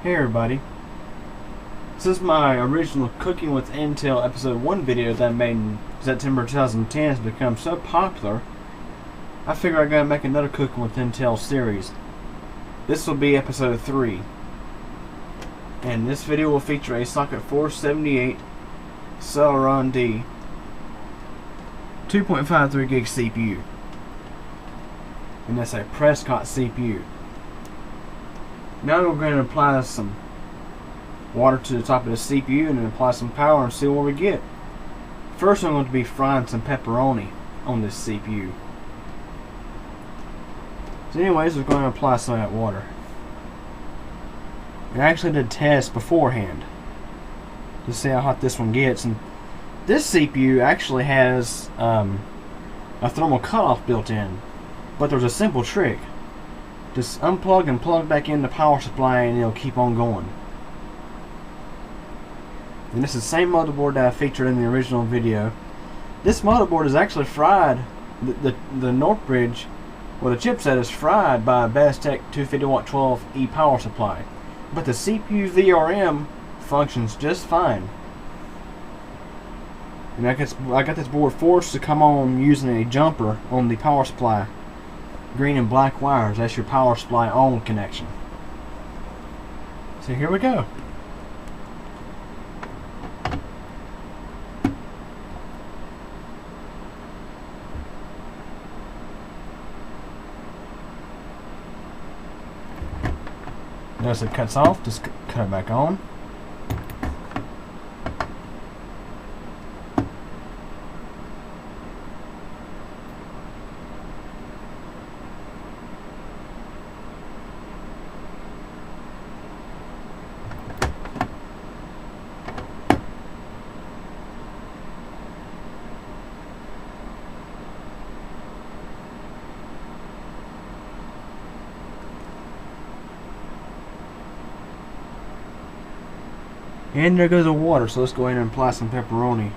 Hey everybody, this is my original Cooking with Intel episode 1 video that I made in September 2010. Has become so popular, I figure I gotta make another Cooking with Intel series. This will be episode 3. And this video will feature a socket 478 Celeron D 2.53 gig CPU. And that's a Prescott CPU. Now we're going to apply some water to the top of the CPU and then apply some power and see what we get. First I'm going to be frying some pepperoni on this CPU. So anyways, we're going to apply some of that water. I actually did tests beforehand to see how hot this one gets, and this CPU actually has a thermal cutoff built in, but there's a simple trick. Just unplug and plug back in the power supply and it'll keep on going. And this is the same motherboard that I featured in the original video. This motherboard is actually fried. The North Bridge, or the chipset, is fried by a Bestech 250W 12E power supply. But the CPU VRM functions just fine. And I got this board forced to come on using a jumper on the power supply. Green and black wires, that's your power supply on connection. So here we go. Notice it cuts off, just cut it back on. And there goes the water, so let's go ahead and apply some pepperoni.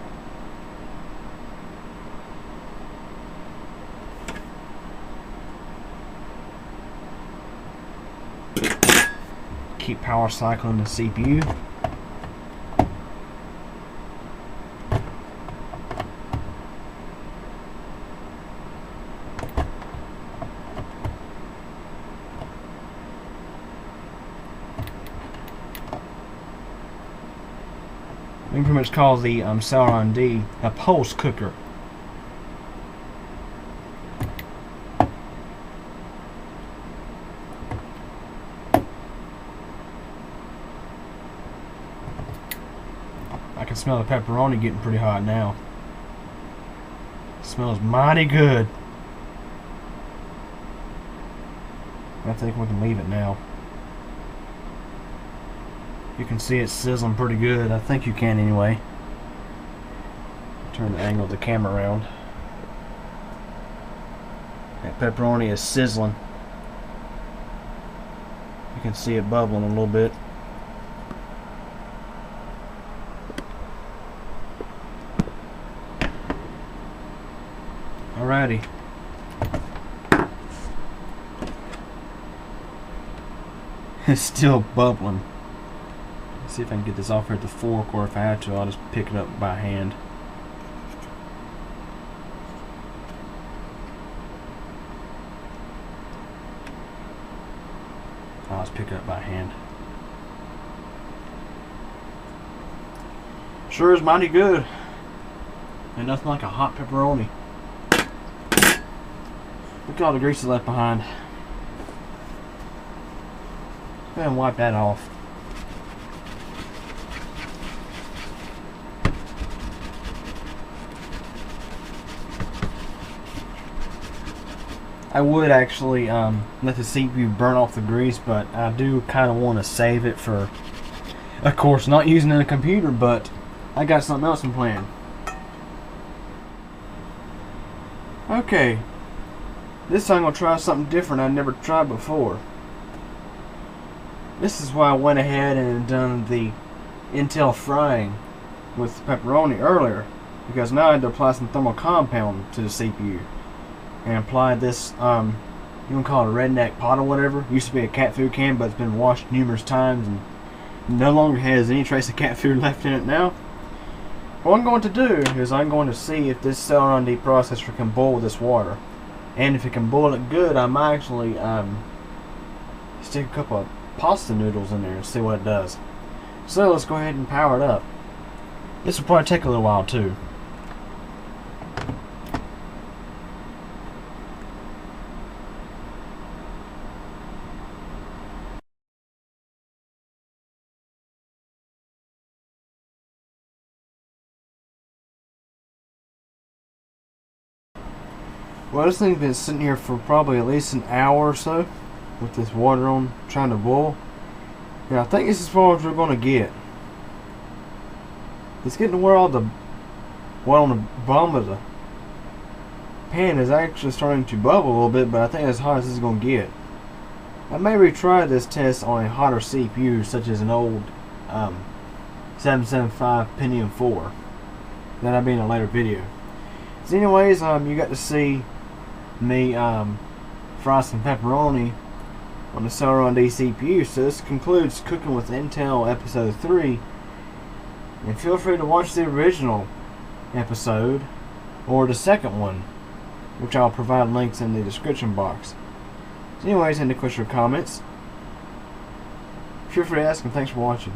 Keep power cycling the CPU. We can pretty much call the Celeron D a pulse cooker. I can smell the pepperoni getting pretty hot now. It smells mighty good. I think we can leave it now. You can see it sizzling pretty good. I think you can anyway. Turn the angle of the camera around. That pepperoni is sizzling. You can see it bubbling a little bit. Alrighty. It's still bubbling. See if I can get this off here at the fork, or if I had to, I'll just pick it up by hand. I'll just pick it up by hand. Sure is mighty good. And nothing like a hot pepperoni. Look at all the grease left behind. Go ahead and wipe that off. I would actually let the CPU burn off the grease, but I do kind of want to save it for, of course, not using it in a computer, but I got something else in plan. Okay, this time I'm going to try something different I've never tried before. This is why I went ahead and done the Intel frying with pepperoni earlier, because now I had to apply some thermal compound to the CPU. And applied this, you can call it a redneck pot or whatever. It used to be a cat food can, but it's been washed numerous times and no longer has any trace of cat food left in it now. What I'm going to do is I'm going to see if this Celeron D processor can boil this water. And if it can boil it good, I might actually stick a couple of pasta noodles in there and see what it does. So let's go ahead and power it up. This will probably take a little while too. Well, this thing's been sitting here for probably at least an hour or so with this water on, trying to boil. And I think this is as far as we're going to get. It's getting to where all the water on the bottom of the pan is actually starting to bubble a little bit, but I think that's as hot as this is going to get. I may retry this test on a hotter CPU, such as an old 775 Pentium 4. That'll be in a later video. So anyways, you got to see me fry some pepperoni on the Celeron D CPU. So this concludes Cooking with Intel episode 3. And feel free to watch the original episode or the second one, which I'll provide links in the description box. So anyways, any questions or comments, feel free to ask, and thanks for watching.